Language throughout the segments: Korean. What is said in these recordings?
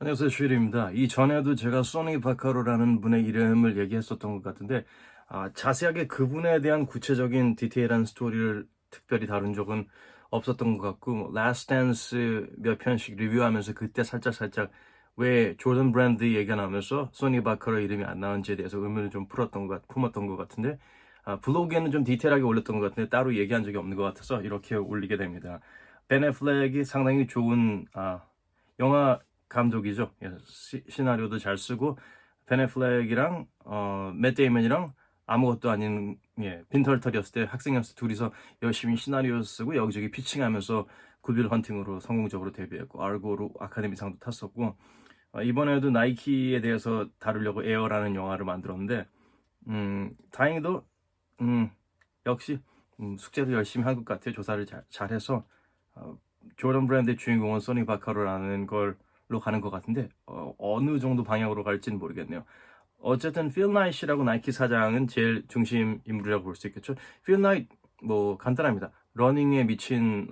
안녕하세요, 슈일입니다. 이전에도 제가 소니 바카로라는 분의 이름을 얘기했었던 것 같은데, 자세하게 그분에 대한 구체적인 디테일한 스토리를 특별히 다룬 적은 없었던 것 같고, 라스트 댄스 몇 편씩 리뷰하면서 그때 살짝 왜 조던 브랜드 얘기가 나오면서 소니 바카로 이름이 안 나온지에 대해서 의문을 좀 품었던 것 같은데, 블로그에는 좀 디테일하게 올렸던 것 같은데 따로 얘기한 적이 없는 것 같아서 이렇게 올리게 됩니다. 벤 애플렉이 상당히 좋은 영화 감독이죠. 예, 시나리오도 잘 쓰고 벤 애플렉이랑 맷 데이먼이랑 아무것도 아닌 빈털터리였을 때 학생이었을 때 둘이서 열심히 시나리오 쓰고 여기저기 피칭하면서 굿윌 헌팅으로 성공적으로 데뷔했고 알고로 아카데미상도 탔었고 이번에도 나이키에 대해서 다루려고 에어라는 영화를 만들었는데 다행히도 음, 역시 숙제를 열심히 한 것 같아요. 조사를 잘해서 조던 브랜드의 주인공은 소니 바카로라는 걸로 가는 것 같은데 어느 정도 방향으로 갈지는 모르겠네요. 어쨌든 필 나잇이라고 나이키 사장은 제일 중심 인물이라고 볼 수 있겠죠. 필 나잇 뭐 간단합니다. 러닝에 미친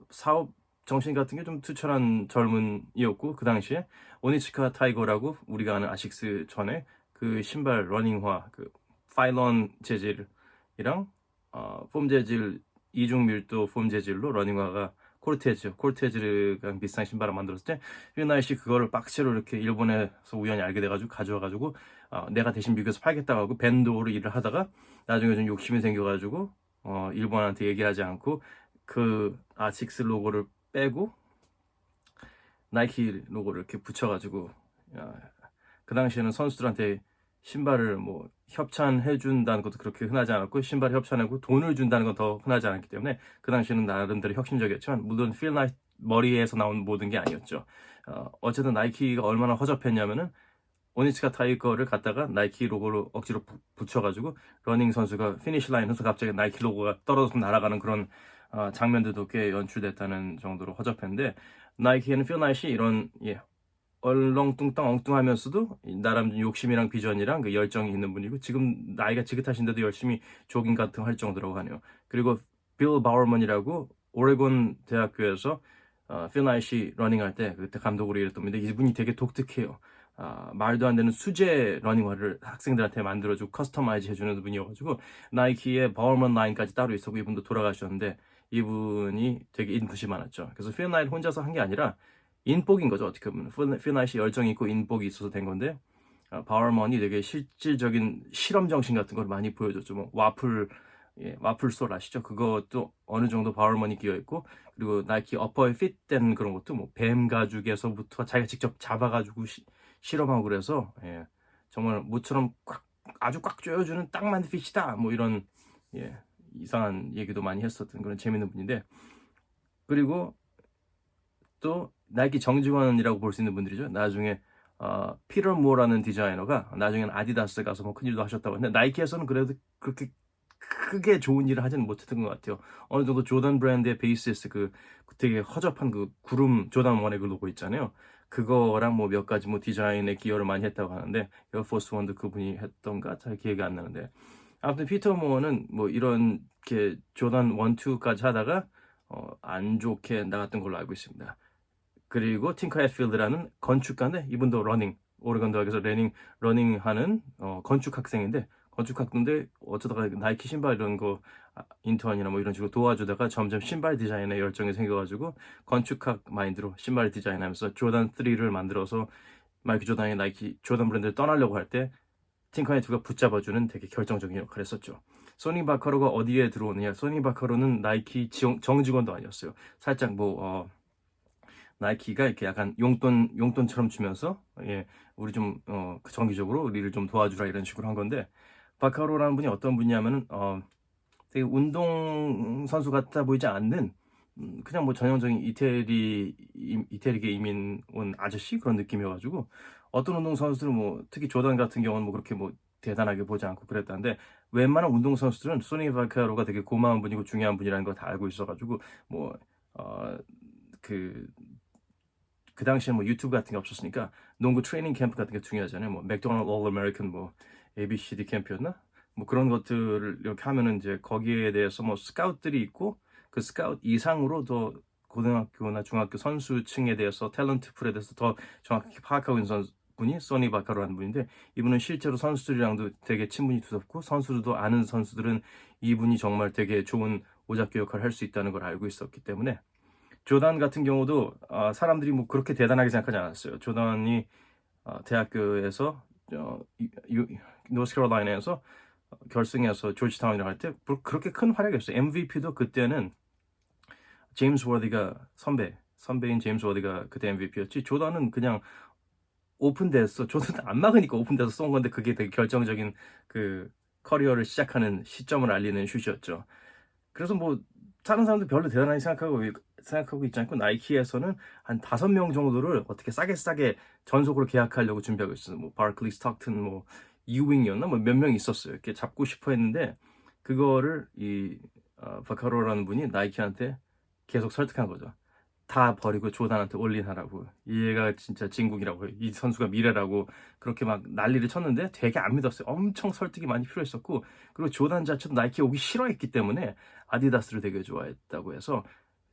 사업 정신 같은 게 좀 투철한 젊은이였고 그 당시에 오니츠카 타이거라고 우리가 아는 아식스 전에 그 신발 러닝화 그 파일런 재질이랑 폼 재질 이중 밀도 폼 재질로 러닝화가 콜테즈랑 비슷한 신발을 만들었을 때 휘나이씨 그거를 박스로 이렇게 일본에서 우연히 알게 돼가지고 가져와가지고 내가 대신 미국에서 팔겠다고 하고 밴드로 일을 하다가 나중에 좀 욕심이 생겨가지고 일본한테 얘기하지 않고 그 아식스 로고를 빼고 나이키 로고를 이렇게 붙여가지고 그 당시에는 선수들한테 신발을 뭐 협찬해 준다는 것도 그렇게 흔하지 않았고 신발 협찬하고 돈을 준다는 건 더 흔하지 않았기 때문에 그 당시에는 나름대로 혁신적이었지만 물론 필 나이트 머리에서 나온 모든 게 아니었죠. 어쨌든 나이키가 얼마나 허접했냐면은 오니츠카 타이거를 갖다가 나이키 로고를 억지로 붙여가지고 러닝 선수가 피니시 라인에서 갑자기 나이키 로고가 떨어져서 날아가는 그런 장면들도 꽤 연출됐다는 정도로 허접했는데 나이키에는 필 나이시 이런 얼렁뚱땅 엉뚱하면서도 나름 욕심이랑 비전이랑 그 열정이 있는 분이고 지금 나이가 지긋하신데도 열심히 조깅 같은 거 할 정도라고 하네요. 그리고 빌 바워먼이라고 오레곤 대학교에서 필 나이시 러닝할 때 그때 감독으로 일했던 분인데 이분이 되게 독특해요. 말도 안 되는 수제 러닝화를 학생들한테 만들어주고 커스터마이즈 해주는 분이어가지고 나이키의 바워먼 라인까지 따로 있었고 이분도 돌아가셨는데 이분이 되게 인풋이 많았죠. 그래서 필 나이트 혼자서 한 게 아니라 인복인 거죠. 어떻게 보면 필 나이시 열정이 있고 인복이 있어서 된 건데 바워먼이 되게 실질적인 실험 정신 같은 걸 많이 보여줬죠. 뭐 와플솔 아시죠? 그것도 어느 정도 바워먼이 끼어 있고 그리고 나이키 어퍼에 핏된 그런 것도 뭐 뱀 가죽에서부터 자기가 직접 잡아가지고 실험하고 그래서 정말 모처럼 아주 꽉 조여주는 딱 맞는 핏이다. 뭐 이런 이상한 얘기도 많이 했었던 그런 재밌는 분인데 그리고 또 나이키 정직원이라고 볼 수 있는 분들이죠. 나중에 피터 모어라는 디자이너가 나중에는 아디다스 가서 뭐 큰일도 하셨다고 했는데 나이키에서는 그래도 그렇게 크게 좋은 일을 하지는 못했던 것 같아요. 어느 정도 조던 브랜드의 베이스에서 그 되게 허접한 그 구름 조던 원의 그 로고 있잖아요. 그거랑 뭐 몇 가지 뭐 디자인에 기여를 많이 했다고 하는데 에어포스 원도 그분이 했던가 잘 기억이 안 나는데 아무튼 피터 모어는 뭐 이런 게 조던 1, 2까지 하다가 안 좋게 나갔던 걸로 알고 있습니다. 그리고 팅커 햇필드라는 건축가인데 이분도 오레곤 대학에서 러닝하는 건축 학생인데 건축 학도인데 어쩌다가 나이키 신발 이런 거 인턴이나 뭐 이런 식으로 도와주다가 점점 신발 디자인에 열정이 생겨가지고 건축학 마인드로 신발 디자인하면서 조던 3를 만들어서 마이클 조던이 나이키 조던 브랜드를 떠나려고 할 때 팅커 햇필드가 붙잡아주는 되게 결정적인 역할을 했었죠. 소니 바카로가 어디에 들어오느냐? 소니 바카로는 나이키 정직원도 아니었어요. 살짝 뭐 나이키가 이렇게 약간 용돈처럼 주면서 우리 좀 정기적으로 우리를 좀 도와주라 이런 식으로 한 건데 바카로라는 분이 어떤 분이냐면은 되게 운동 선수 같아 보이지 않는 그냥 뭐 전형적인 이태리계 이민 온 아저씨 그런 느낌이어가지고 어떤 운동 선수들은 뭐 특히 조던 같은 경우는 뭐 그렇게 뭐 대단하게 보지 않고 그랬다는데 웬만한 운동 선수들은 소니 바카로가 되게 고마운 분이고 중요한 분이라는 걸 다 알고 있어가지고 뭐 그 당시에 뭐 유튜브 같은 게 없었으니까 농구 트레이닝 캠프 같은 게 중요하잖아요. 뭐 맥도날드 올 아메리칸 뭐 ABCD 캠프였나? 뭐 그런 것들을 이렇게 하면은 이제 거기에 대해서 뭐 스카웃들이 있고 그 스카웃 이상으로 더 고등학교나 중학교 선수층에 대해서 탤런트 풀에 대해서 더 정확히 파악하고 있는 분이 소니 바카로라는 분인데, 이분은 실제로 선수들이랑도 되게 친분이 두텁고 선수들도 아는 선수들은 이분이 정말 되게 좋은 오작교 역할을 할 수 있다는 걸 알고 있었기 때문에, 조던 같은 경우도 사람들이 뭐 그렇게 대단하게 생각하지 않았어요. 조던이 대학교에서 노스캐롤라이나에서 결승에서 조지타운이랑 할 때 그렇게 큰 활약이었어요. MVP도 그때는 제임스 워디가 선배인 제임스 워디가 그때 MVP였지, 조던은 그냥 오픈돼서, 조던 안 막으니까 오픈돼서 쏜 건데, 그게 되게 결정적인 그 커리어를 시작하는 시점을 알리는 슛이었죠. 그래서 뭐 다른 사람들 별로 대단하게 생각하고 있지 않고, 나이키에서는 한 5명 정도를 어떻게 싸게 전속으로 계약하려고 준비하고 있어요. 뭐 바클리, 스톡튼, 뭐 이윙이었나 뭐 몇 명 있었어요. 이렇게 잡고 싶어 했는데, 그거를 이 바카로라는 분이 나이키한테 계속 설득한 거죠. 다 버리고 조단한테 올인하라고. 얘가 진짜 진국이라고, 이 선수가 미래라고 그렇게 막 난리를 쳤는데 되게 안 믿었어요. 엄청 설득이 많이 필요했었고, 그리고 조단 자체도 나이키 오기 싫어했기 때문에 아디다스를 되게 좋아했다고 해서,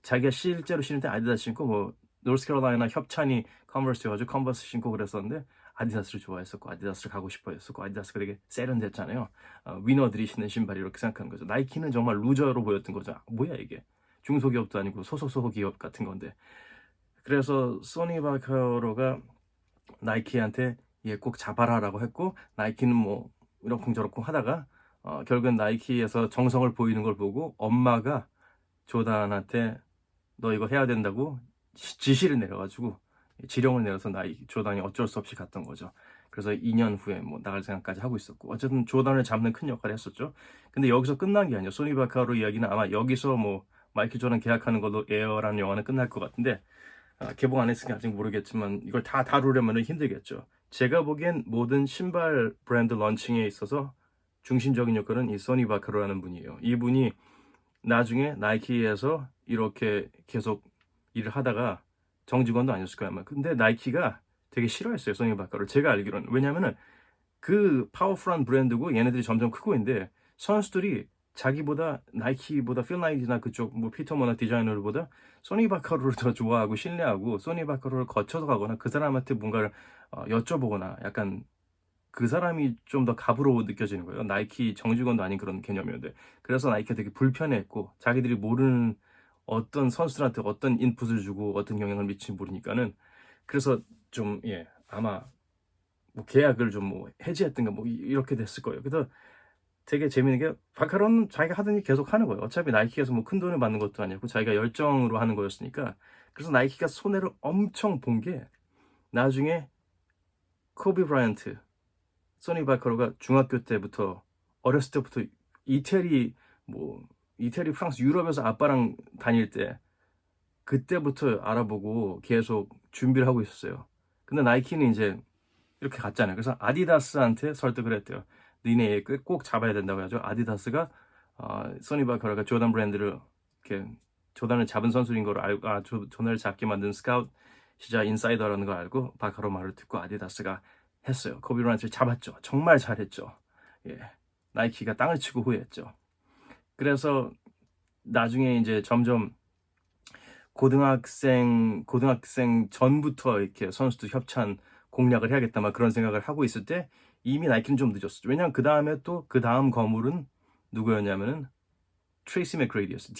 자기가 실제로 신을 때 아디다스 신고, 뭐 노스캐롤라이나 협찬이 컨버스여가지고 컨버스 신고 그랬었는데, 아디다스를 좋아했었고 아디다스를 가고 싶어 했었고, 아디다스가 되게 세련됐잖아요. 위너들이 신는 신발이, 이렇게 생각하는 거죠. 나이키는 정말 루저로 보였던 거죠. 뭐야 이게, 중소기업도 아니고 소기업 같은 건데. 그래서 소니 바카로가 나이키한테 얘 꼭 잡아라라고 했고, 나이키는 뭐 이러쿵저러쿵 하다가 결국엔 나이키에서 정성을 보이는 걸 보고 엄마가 조단한테 너 이거 해야 된다고 지시를 내려가지고 지령을 내려서 조단이 어쩔 수 없이 갔던 거죠. 그래서 2년 후에 뭐 나갈 생각까지 하고 있었고, 어쨌든 조단을 잡는 큰 역할을 했었죠. 근데 여기서 끝난 게 아니에요. 소니 바카로 이야기는 아마 여기서 뭐 마이클 조던 계약하는 걸로 에어라는 영화는 끝날 것 같은데, 개봉 안 했으니까 아직 모르겠지만 이걸 다 다루려면 힘들겠죠. 제가 보기엔 모든 신발 브랜드 런칭에 있어서 중심적인 역할은 이 소니 바카로라는 분이에요. 이분이 나중에 나이키에서 이렇게 계속 일을 하다가 정직원도 아니었을 거야 아마. 근데 나이키가 되게 싫어했어요, 소니 바카로를. 제가 알기로는. 왜냐면은 그 파워풀한 브랜드고 얘네들이 점점 크고 있는데, 선수들이 자기보다 나이키보다 필 나이트나 그쪽 뭐 피터모나 디자이너들보다 소니 바카로를 더 좋아하고 신뢰하고, 소니 바카로를 거쳐서 가거나 그 사람한테 뭔가를 여쭤보거나, 약간 그 사람이 좀 더 갑으로 느껴지는 거예요. 나이키 정직원도 아닌 그런 개념이었는데. 그래서 나이키가 되게 불편해했고, 자기들이 모르는 어떤 선수들한테 어떤 인풋을 주고 어떤 영향을 미칠지 모르니까는, 그래서 좀 아마 뭐 계약을 좀 뭐 해지했든가 뭐 이렇게 됐을 거예요. 그래서 되게 재밌는 게, 바카로는 자기가 하던 일 계속 하는 거예요. 어차피 나이키에서 뭐 큰 돈을 받는 것도 아니고 자기가 열정으로 하는 거였으니까. 그래서 나이키가 손해를 엄청 본 게, 나중에 코비 브라이언트, 소니 바카로가 중학교 때부터, 어렸을 때부터 이태리, 프랑스, 유럽에서 아빠랑 다닐 때, 그때부터 알아보고 계속 준비를 하고 있었어요. 근데 나이키는 이제 이렇게 갔잖아요. 그래서 아디다스한테 설득을 했대요. 니네 얘 꼭 잡아야 된다고 해가지고, 아디다스가 소니 바카로가 조던 브랜드를 이렇게 조던을 잡은 선수인 걸 알고, 조던을 잡게 만든 스카웃이자 인사이더라는 걸 알고 바카로 말을 듣고 아디다스가 했어요. 코비 브라이언트를 잡았죠. 정말 잘했죠. 예, 나이키가 땅을 치고 후회했죠. 그래서 나중에 이제 점점 고등학생 전부터 이렇게 선수들 협찬 공략을 해야겠다 막 그런 생각을 하고 있을 때, 이미 나이키는 좀 늦었죠. 왜냐면 그 다음에 또 그 다음 거물은 누구였냐면은 트레이시 맥그레이디였어요.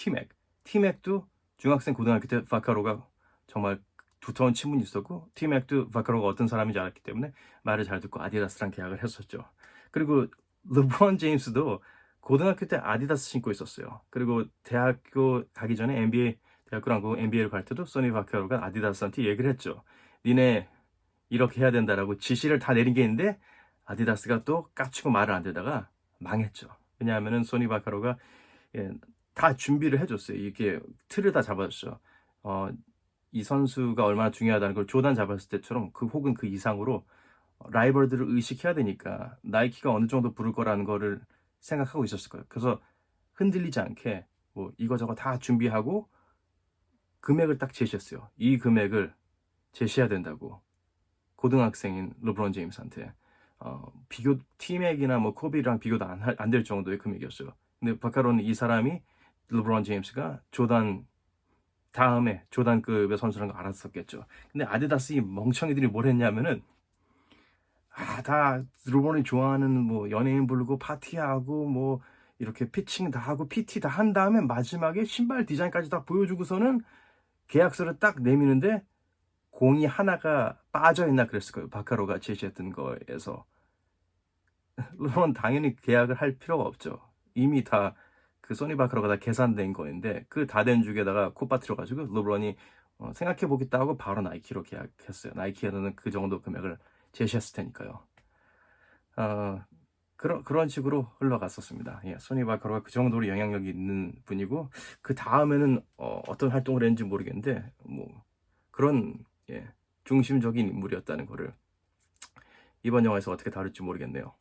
티맥도 중학생 고등학교 때 바카로가 정말 두터운 친분이 있었고, 티맥도 바카로가 어떤 사람인지 알았기 때문에 말을 잘 듣고 아디다스랑 계약을 했었죠. 그리고 르브론 제임스도 고등학교 때 아디다스 신고 있었어요. 그리고 대학교 가기 전에 대학교를 안 가고 NBA를 갈 때도 소니 바카로가 아디다스한테 얘기를 했죠. 니네 이렇게 해야 된다라고 지시를 다 내린 게 있는데, 아디다스가 또 깝치고 말을 안 듣다가 망했죠. 왜냐하면은 소니 바카로가 다 준비를 해줬어요. 이게 틀을 다 잡아줬죠. 이 선수가 얼마나 중요하다는 걸 조단 잡았을 때처럼, 혹은 그 이상으로 라이벌들을 의식해야 되니까 나이키가 어느 정도 부를 거라는 거를 생각하고 있었을 거예요. 그래서 흔들리지 않게 뭐 이거저거 다 준비하고 금액을 딱 제시했어요. 이 금액을 제시해야 된다고, 고등학생인 르브론 제임스한테. 티맥이나 뭐 코비랑 비교도 안 될 정도의 금액이었어요. 근데 바카로는 이 사람이, 르브론 제임스가 조던 다음에 조단급의 선수라는 거 알았었겠죠. 근데 아디다스 이 멍청이들이 뭘 했냐면은 다 르브론이 좋아하는 뭐 연예인 부르고 파티하고 뭐 이렇게 피칭 다 하고 PT 다 한 다음에 마지막에 신발 디자인까지 다 보여주고서는 계약서를 딱 내미는데 공이 하나가 빠져 있나 그랬을 거예요. 바카로가 제시했던 거에서. 르브론 당연히 계약을 할 필요가 없죠. 이미 다 그 소니 바카로가 다 계산된 거인데 그 다 된 죽에다가 코 빠뜨려 가지고 르브론이 생각해 보겠다 하고 바로 나이키로 계약했어요. 나이키에는 그 정도 금액을 제시했을 테니까요. 그런 식으로 흘러갔었습니다. 예, 소니 바카로가 그 정도로 영향력이 있는 분이고 그 다음에는 어떤 활동을 했는지 모르겠는데 뭐 그런 예, 중심적인 인물이었다는 거를 이번 영화에서 어떻게 다룰지 모르겠네요.